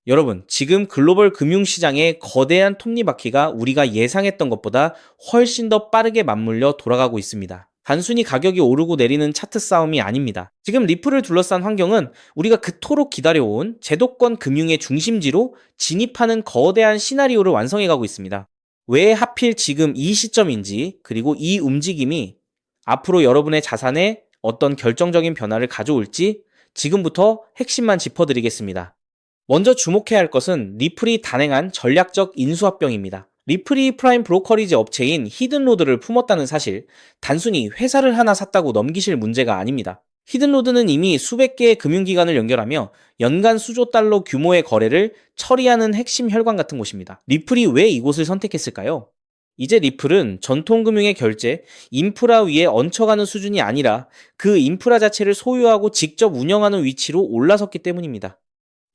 여러분, 지금 글로벌 금융시장의 거대한 톱니바퀴가 우리가 예상했던 것보다 훨씬 더 빠르게 맞물려 돌아가고 있습니다. 단순히 가격이 오르고 내리는 차트 싸움이 아닙니다. 지금 리플을 둘러싼 환경은 우리가 그토록 기다려온 제도권 금융의 중심지로 진입하는 거대한 시나리오를 완성해가고 있습니다. 왜 하필 지금 이 시점인지, 그리고 이 움직임이 앞으로 여러분의 자산에 어떤 결정적인 변화를 가져올지 지금부터 핵심만 짚어드리겠습니다. 먼저 주목해야 할 것은 리플이 단행한 전략적 인수합병입니다. 리플이 프라임 브로커리지 업체인 히든로드를 품었다는 사실, 단순히 회사를 하나 샀다고 넘기실 문제가 아닙니다. 히든로드는 이미 수백 개의 금융기관을 연결하며 연간 수조 달러 규모의 거래를 처리하는 핵심 혈관 같은 곳입니다. 리플이 왜 이곳을 선택했을까요? 이제 리플은 전통금융의 결제, 인프라 위에 얹혀가는 수준이 아니라 그 인프라 자체를 소유하고 직접 운영하는 위치로 올라섰기 때문입니다.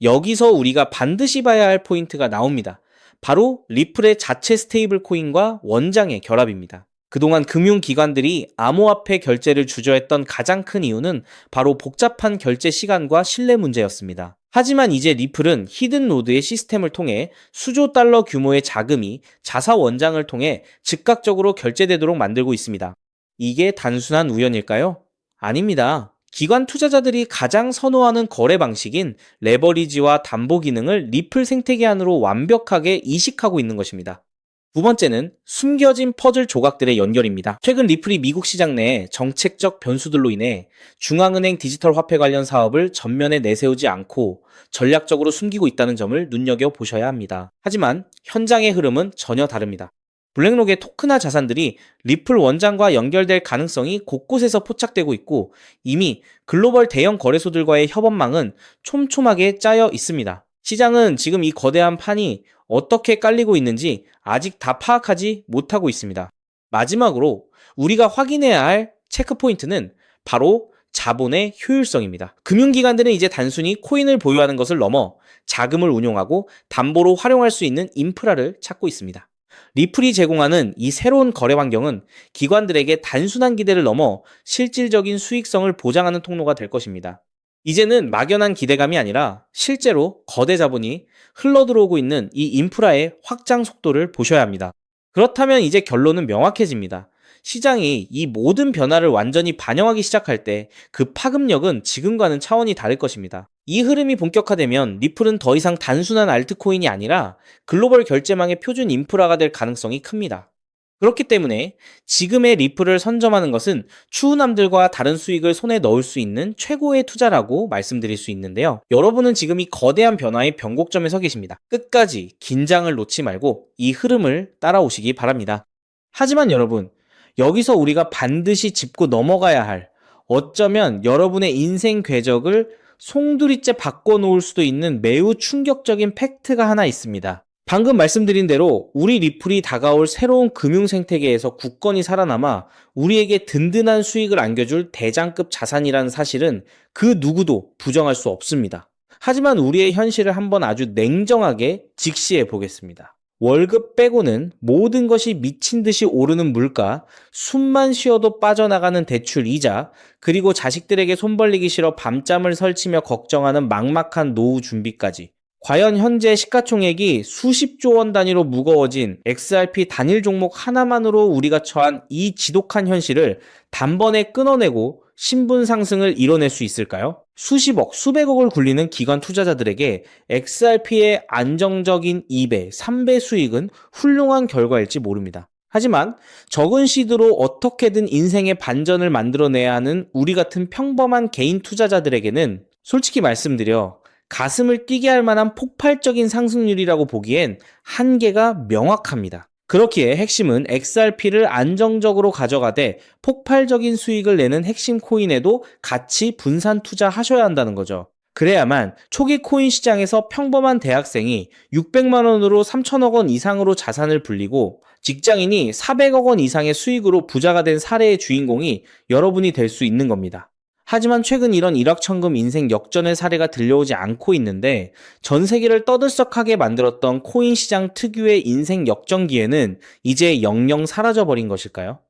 여기서 우리가 반드시 봐야 할 포인트가 나옵니다. 바로 리플의 자체 스테이블 코인과 원장의 결합입니다. 그동안 금융기관들이 암호화폐 결제를 주저했던 가장 큰 이유는 바로 복잡한 결제 시간과 신뢰 문제였습니다. 하지만 이제 리플은 히든로드의 시스템을 통해 수조 달러 규모의 자금이 자사 원장을 통해 즉각적으로 결제되도록 만들고 있습니다. 이게 단순한 우연일까요? 아닙니다. 기관 투자자들이 가장 선호하는 거래 방식인 레버리지와 담보 기능을 리플 생태계 안으로 완벽하게 이식하고 있는 것입니다. 두 번째는 숨겨진 퍼즐 조각들의 연결입니다. 최근 리플이 미국 시장 내 정책적 변수들로 인해 중앙은행 디지털 화폐 관련 사업을 전면에 내세우지 않고 전략적으로 숨기고 있다는 점을 눈여겨보셔야 합니다. 하지만 현장의 흐름은 전혀 다릅니다. 블랙록의 토큰화 자산들이 리플 원장과 연결될 가능성이 곳곳에서 포착되고 있고 이미 글로벌 대형 거래소들과의 협업망은 촘촘하게 짜여 있습니다. 시장은 지금 이 거대한 판이 어떻게 깔리고 있는지 아직 다 파악하지 못하고 있습니다. 마지막으로 우리가 확인해야 할 체크포인트는 바로 자본의 효율성입니다. 금융기관들은 이제 단순히 코인을 보유하는 것을 넘어 자금을 운용하고 담보로 활용할 수 있는 인프라를 찾고 있습니다. 리플이 제공하는 이 새로운 거래 환경은 기관들에게 단순한 기대를 넘어 실질적인 수익성을 보장하는 통로가 될 것입니다. 이제는 막연한 기대감이 아니라 실제로 거대 자본이 흘러들어오고 있는 이 인프라의 확장 속도를 보셔야 합니다. 그렇다면 이제 결론은 명확해집니다. 시장이 이 모든 변화를 완전히 반영하기 시작할 때 그 파급력은 지금과는 차원이 다를 것입니다. 이 흐름이 본격화되면 리플은 더 이상 단순한 알트코인이 아니라 글로벌 결제망의 표준 인프라가 될 가능성이 큽니다. 그렇기 때문에 지금의 리플을 선점하는 것은 추후남들과 다른 수익을 손에 넣을 수 있는 최고의 투자라고 말씀드릴 수 있는데요. 여러분은 지금 이 거대한 변화의 변곡점에 서 계십니다. 끝까지 긴장을 놓지 말고 이 흐름을 따라오시기 바랍니다. 하지만 여러분, 여기서 우리가 반드시 짚고 넘어가야 할, 어쩌면 여러분의 인생 궤적을 송두리째 바꿔놓을 수도 있는 매우 충격적인 팩트가 하나 있습니다. 방금 말씀드린 대로 우리 리플이 다가올 새로운 금융 생태계에서 굳건히 살아남아 우리에게 든든한 수익을 안겨줄 대장급 자산이라는 사실은 그 누구도 부정할 수 없습니다. 하지만 우리의 현실을 한번 아주 냉정하게 직시해 보겠습니다. 월급 빼고는 모든 것이 미친 듯이 오르는 물가, 숨만 쉬어도 빠져나가는 대출 이자, 그리고 자식들에게 손 벌리기 싫어 밤잠을 설치며 걱정하는 막막한 노후 준비까지. 과연 현재 시가총액이 수십조 원 단위로 무거워진 XRP 단일 종목 하나만으로 우리가 처한 이 지독한 현실을 단번에 끊어내고 신분 상승을 이뤄낼 수 있을까요? 수십억, 수백억을 굴리는 기관 투자자들에게 XRP의 안정적인 2배, 3배 수익은 훌륭한 결과일지 모릅니다. 하지만 적은 시드로 어떻게든 인생의 반전을 만들어내야 하는 우리 같은 평범한 개인 투자자들에게는 솔직히 말씀드려 가슴을 뛰게 할 만한 폭발적인 상승률이라고 보기엔 한계가 명확합니다. 그렇기에 핵심은 XRP를 안정적으로 가져가되 폭발적인 수익을 내는 핵심 코인에도 같이 분산 투자하셔야 한다는 거죠. 그래야만 초기 코인 시장에서 평범한 대학생이 600만 원으로 3천억 원 이상으로 자산을 불리고 직장인이 400억 원 이상의 수익으로 부자가 된 사례의 주인공이 여러분이 될 수 있는 겁니다. 하지만 최근 이런 일확천금 인생 역전의 사례가 들려오지 않고 있는데 전 세계를 떠들썩하게 만들었던 코인 시장 특유의 인생 역전기회는 이제 영영 사라져버린 것일까요?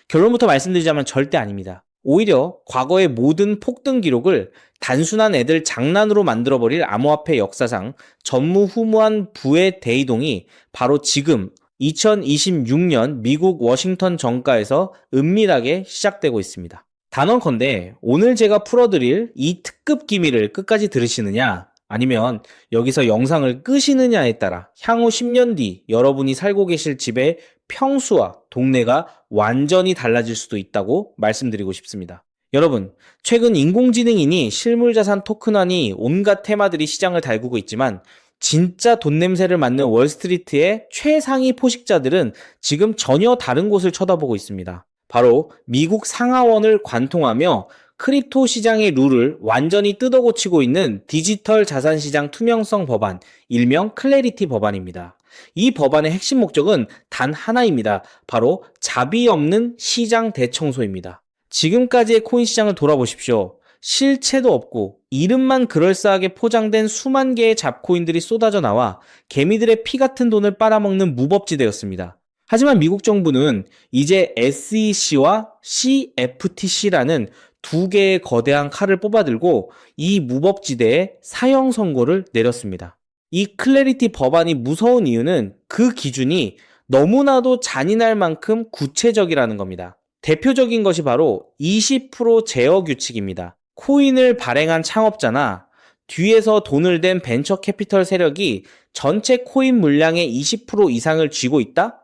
결론부터 말씀드리자면 절대 아닙니다. 오히려 과거의 모든 폭등 기록을 단순한 애들 장난으로 만들어버릴 암호화폐 역사상 전무후무한 부의 대이동이 바로 지금 2026년 미국 워싱턴 정가에서 은밀하게 시작되고 있습니다. 단언컨대 오늘 제가 풀어드릴 이 특급 기밀을 끝까지 들으시느냐, 아니면 여기서 영상을 끄시느냐에 따라 향후 10년 뒤 여러분이 살고 계실 집의 평수와 동네가 완전히 달라질 수도 있다고 말씀드리고 싶습니다. 여러분, 최근 인공지능이니 실물자산 토큰화니 온갖 테마들이 시장을 달구고 있지만 진짜 돈 냄새를 맡는 월스트리트의 최상위 포식자들은 지금 전혀 다른 곳을 쳐다보고 있습니다. 바로 미국 상하원을 관통하며 크립토 시장의 룰을 완전히 뜯어고치고 있는 디지털 자산 시장 투명성 법안, 일명 클래리티 법안입니다. 이 법안의 핵심 목적은 단 하나입니다. 바로 자비 없는 시장 대청소입니다. 지금까지의 코인 시장을 돌아보십시오. 실체도 없고 이름만 그럴싸하게 포장된 수만 개의 잡코인들이 쏟아져 나와 개미들의 피 같은 돈을 빨아먹는 무법지대였습니다. 하지만 미국 정부는 이제 SEC와 CFTC라는 두 개의 거대한 칼을 뽑아들고 이 무법지대에 사형 선고를 내렸습니다. 이 클래리티 법안이 무서운 이유는 그 기준이 너무나도 잔인할 만큼 구체적이라는 겁니다. 대표적인 것이 바로 20% 제어 규칙입니다. 코인을 발행한 창업자나 뒤에서 돈을 댄 벤처 캐피털 세력이 전체 코인 물량의 20% 이상을 쥐고 있다?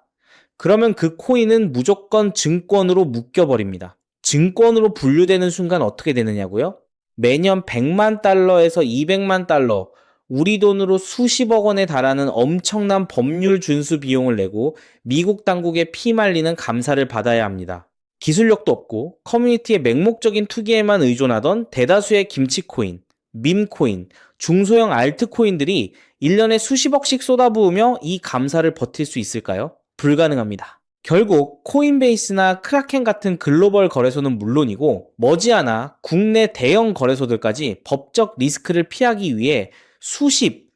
그러면 그 코인은 무조건 증권으로 묶여버립니다. 증권으로 분류되는 순간 어떻게 되느냐고요? 매년 100만 달러에서 200만 달러, 우리 돈으로 수십억 원에 달하는 엄청난 법률 준수 비용을 내고 미국 당국에 피말리는 감사를 받아야 합니다. 기술력도 없고 커뮤니티의 맹목적인 투기에만 의존하던 대다수의 김치코인, 밈코인, 중소형 알트코인들이 1년에 수십억씩 쏟아부으며 이 감사를 버틸 수 있을까요? 불가능합니다. 결국 코인베이스나 크라켄 같은 글로벌 거래소는 물론이고 머지않아 국내 대형 거래소들까지 법적 리스크를 피하기 위해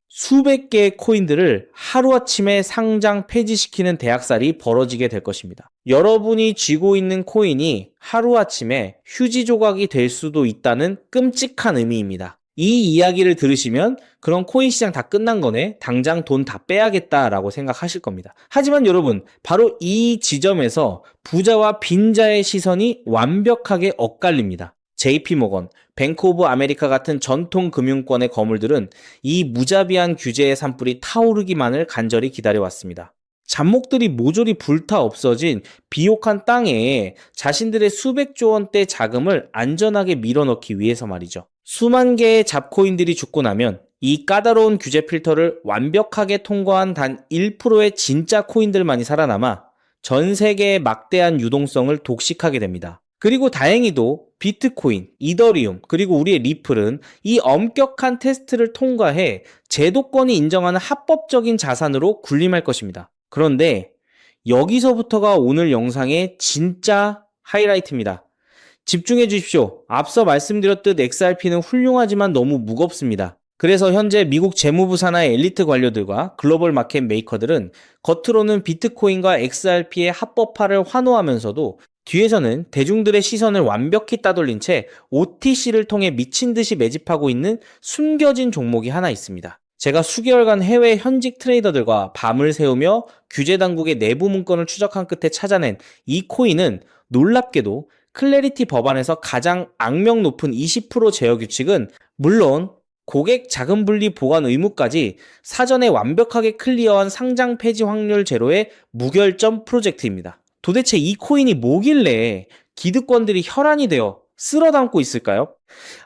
수백 개의 코인들을 하루아침에 상장 폐지시키는 대학살이 벌어지게 될 것입니다. 여러분이 쥐고 있는 코인이 하루아침에 휴지 조각이 될 수도 있다는 끔찍한 의미입니다. 이 이야기를 들으시면 그럼 코인 시장 다 끝난 거네, 당장 돈 다 빼야겠다라고 생각하실 겁니다. 하지만 여러분, 바로 이 지점에서 부자와 빈자의 시선이 완벽하게 엇갈립니다. JP모건, 뱅크 오브 아메리카 같은 전통 금융권의 거물들은 이 무자비한 규제의 산불이 타오르기만을 간절히 기다려왔습니다. 잡목들이 모조리 불타 없어진 비옥한 땅에 자신들의 수백조 원대 자금을 안전하게 밀어넣기 위해서 말이죠. 수만 개의 잡코인들이 죽고 나면 이 까다로운 규제 필터를 완벽하게 통과한 단 1%의 진짜 코인들만이 살아남아 전 세계의 막대한 유동성을 독식하게 됩니다. 그리고 다행히도 비트코인, 이더리움, 그리고 우리의 리플은 이 엄격한 테스트를 통과해 제도권이 인정하는 합법적인 자산으로 군림할 것입니다. 그런데 여기서부터가 오늘 영상의 진짜 하이라이트입니다. 집중해 주십시오. 앞서 말씀드렸듯 XRP는 훌륭하지만 너무 무겁습니다. 그래서 현재 미국 재무부 산하의 엘리트 관료들과 글로벌 마켓 메이커들은 겉으로는 비트코인과 XRP의 합법화를 환호하면서도 뒤에서는 대중들의 시선을 완벽히 따돌린 채 OTC를 통해 미친 듯이 매집하고 있는 숨겨진 종목이 하나 있습니다. 제가 수개월간 해외 현직 트레이더들과 밤을 새우며 규제 당국의 내부 문건을 추적한 끝에 찾아낸 이 코인은 놀랍게도 클래리티 법안에서 가장 악명 높은 20% 제어 규칙은 물론 고객 자금 분리 보관 의무까지 사전에 완벽하게 클리어한 상장 폐지 확률 제로의 무결점 프로젝트입니다. 도대체 이 코인이 뭐길래 기득권들이 혈안이 되어 쓸어 담고 있을까요?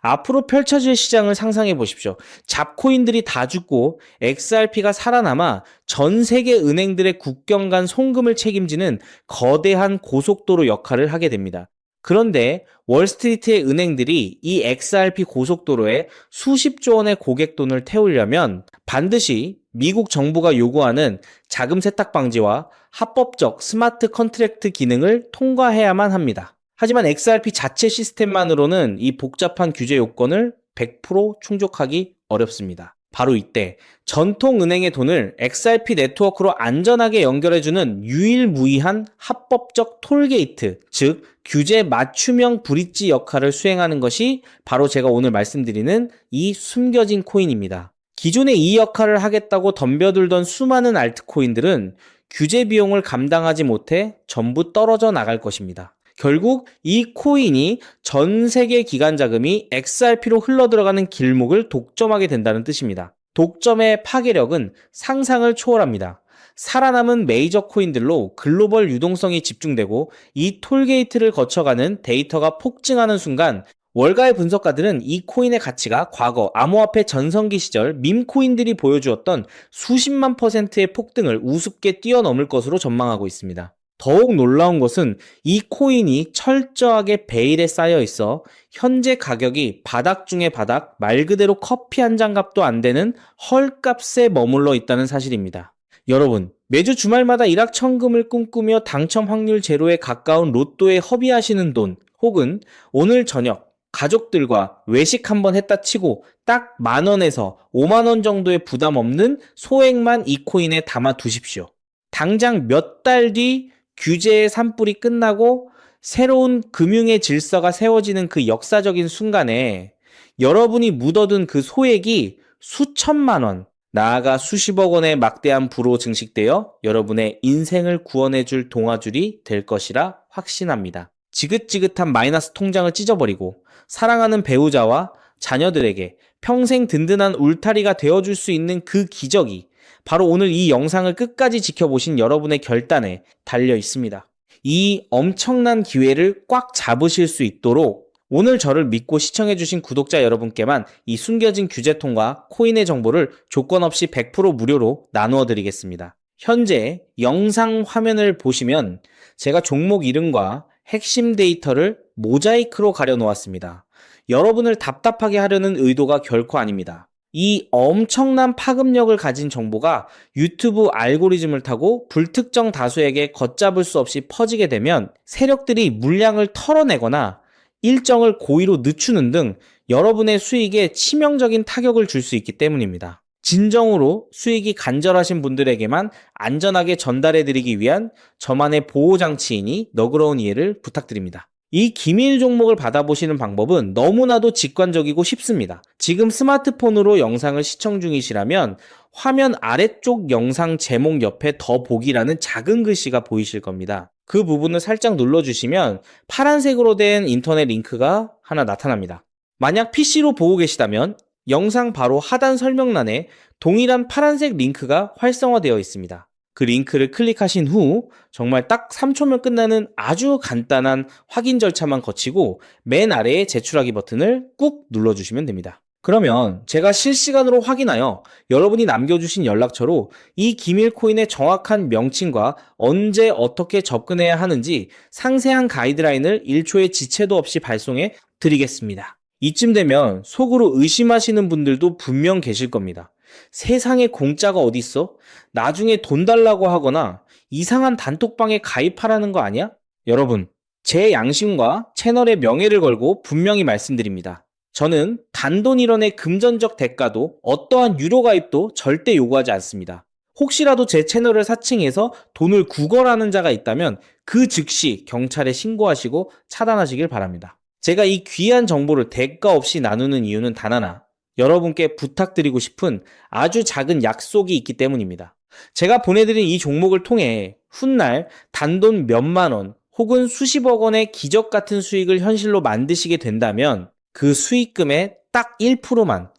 앞으로 펼쳐질 시장을 상상해 보십시오. 잡코인들이 다 죽고 XRP가 살아남아 전 세계 은행들의 국경 간 송금을 책임지는 거대한 고속도로 역할을 하게 됩니다. 그런데 월스트리트의 은행들이 이 XRP 고속도로에 수십조 원의 고객 돈을 태우려면 반드시 미국 정부가 요구하는 자금 세탁 방지와 합법적 스마트 컨트랙트 기능을 통과해야만 합니다. 하지만 XRP 자체 시스템만으로는 이 복잡한 규제 요건을 100% 충족하기 어렵습니다. 바로 이때 전통은행의 돈을 XRP 네트워크로 안전하게 연결해주는 유일무이한 합법적 톨게이트, 즉 규제 맞춤형 브릿지 역할을 수행하는 것이 바로 제가 오늘 말씀드리는 이 숨겨진 코인입니다. 기존에 이 역할을 하겠다고 덤벼들던 수많은 알트코인들은 규제 비용을 감당하지 못해 전부 떨어져 나갈 것입니다. 결국 이 코인이 전 세계 기관 자금이 XRP로 흘러들어가는 길목을 독점하게 된다는 뜻입니다. 독점의 파괴력은 상상을 초월합니다. 살아남은 메이저 코인들로 글로벌 유동성이 집중되고 이 톨게이트를 거쳐가는 데이터가 폭증하는 순간 월가의 분석가들은 이 코인의 가치가 과거 암호화폐 전성기 시절 밈코인들이 보여주었던 수십만 %의 폭등을 우습게 뛰어넘을 것으로 전망하고 있습니다. 더욱 놀라운 것은 이 코인이 철저하게 베일에 쌓여 있어 현재 가격이 바닥 중의 바닥, 말 그대로 커피 한 잔 값도 안 되는 헐값에 머물러 있다는 사실입니다. 여러분, 매주 주말마다 일확천금을 꿈꾸며 당첨 확률 제로에 가까운 로또에 허비하시는 돈, 혹은 오늘 저녁 가족들과 외식 한번 했다 치고 딱 10,000원에서 50,000원 정도의 부담 없는 소액만 이 코인에 담아 두십시오. 당장 몇 달 뒤 규제의 산불이 끝나고 새로운 금융의 질서가 세워지는 그 역사적인 순간에 여러분이 묻어둔 그 소액이 수천만 원, 나아가 수십억 원의 막대한 부로 증식되어 여러분의 인생을 구원해줄 동아줄이 될 것이라 확신합니다. 지긋지긋한 마이너스 통장을 찢어버리고 사랑하는 배우자와 자녀들에게 평생 든든한 울타리가 되어줄 수 있는 그 기적이 바로 오늘 이 영상을 끝까지 지켜보신 여러분의 결단에 달려 있습니다. 이 엄청난 기회를 꽉 잡으실 수 있도록 오늘 저를 믿고 시청해주신 구독자 여러분께만 이 숨겨진 규제통과 코인의 정보를 조건 없이 100% 무료로 나누어 드리겠습니다. 현재 영상 화면을 보시면 제가 종목 이름과 핵심 데이터를 모자이크로 가려 놓았습니다. 여러분을 답답하게 하려는 의도가 결코 아닙니다. 이 엄청난 파급력을 가진 정보가 유튜브 알고리즘을 타고 불특정 다수에게 걷잡을 수 없이 퍼지게 되면 세력들이 물량을 털어내거나 일정을 고의로 늦추는 등 여러분의 수익에 치명적인 타격을 줄 수 있기 때문입니다. 진정으로 수익이 간절하신 분들에게만 안전하게 전달해드리기 위한 저만의 보호장치이니 너그러운 이해를 부탁드립니다. 이 기밀 종목을 받아보시는 방법은 너무나도 직관적이고 쉽습니다. 지금 스마트폰으로 영상을 시청 중이시라면 화면 아래쪽 영상 제목 옆에 더 보기라는 작은 글씨가 보이실 겁니다. 그 부분을 살짝 눌러주시면 파란색으로 된 인터넷 링크가 하나 나타납니다. 만약 PC로 보고 계시다면 영상 바로 하단 설명란에 동일한 파란색 링크가 활성화되어 있습니다. 그 링크를 클릭하신 후 정말 딱 3초면 끝나는 아주 간단한 확인 절차만 거치고 맨 아래에 제출하기 버튼을 꾹 눌러주시면 됩니다. 그러면 제가 실시간으로 확인하여 여러분이 남겨주신 연락처로 이 기밀 코인의 정확한 명칭과 언제 어떻게 접근해야 하는지 상세한 가이드라인을 1초의 지체도 없이 발송해 드리겠습니다. 이쯤 되면 속으로 의심하시는 분들도 분명 계실 겁니다. 세상에 공짜가 어딨어? 나중에 돈 달라고 하거나 이상한 단톡방에 가입하라는 거 아니야? 여러분, 제 양심과 채널의 명예를 걸고 분명히 말씀드립니다. 저는 단돈 1원의 금전적 대가도 어떠한 유료 가입도 절대 요구하지 않습니다. 혹시라도 제 채널을 사칭해서 돈을 구걸하는 자가 있다면 그 즉시 경찰에 신고하시고 차단하시길 바랍니다. 제가 이 귀한 정보를 대가 없이 나누는 이유는 단 하나, 여러분께 부탁드리고 싶은 아주 작은 약속이 있기 때문입니다. 제가 보내드린 이 종목을 통해 훗날 단돈 몇만 원 혹은 수십억 원의 기적 같은 수익을 현실로 만드시게 된다면 그 수익금의 딱 1%만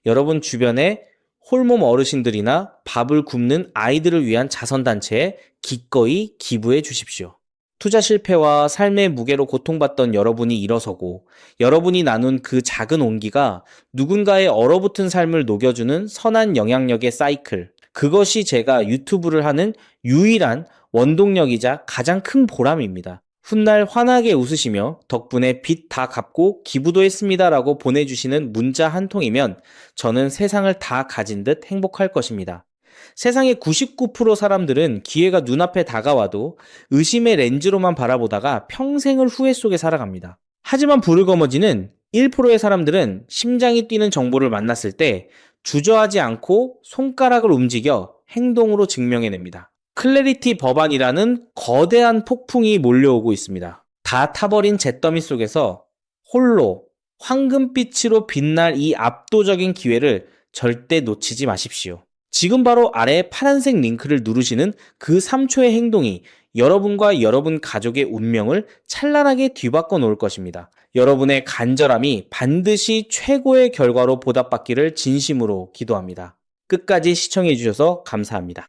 여러분 주변에 홀몸 어르신들이나 밥을 굶는 아이들을 위한 자선단체에 기꺼이 기부해 주십시오. 투자 실패와 삶의 무게로 고통받던 여러분이 일어서고 여러분이 나눈 그 작은 온기가 누군가의 얼어붙은 삶을 녹여주는 선한 영향력의 사이클, 그것이 제가 유튜브를 하는 유일한 원동력이자 가장 큰 보람입니다. 훗날 환하게 웃으시며 덕분에 빚 다 갚고 기부도 했습니다 라고 보내주시는 문자 한 통이면 저는 세상을 다 가진 듯 행복할 것입니다. 세상의 99% 사람들은 기회가 눈앞에 다가와도 의심의 렌즈로만 바라보다가 평생을 후회 속에 살아갑니다. 하지만 부르거머지는 1%의 사람들은 심장이 뛰는 정보를 만났을 때 주저하지 않고 손가락을 움직여 행동으로 증명해냅니다. 클래리티 법안이라는 거대한 폭풍이 몰려오고 있습니다. 다 타버린 잿더미 속에서 홀로 황금빛으로 빛날 이 압도적인 기회를 절대 놓치지 마십시오. 지금 바로 아래 파란색 링크를 누르시는 그 3초의 행동이 여러분과 여러분 가족의 운명을 찬란하게 뒤바꿔 놓을 것입니다. 여러분의 간절함이 반드시 최고의 결과로 보답받기를 진심으로 기도합니다. 끝까지 시청해 주셔서 감사합니다.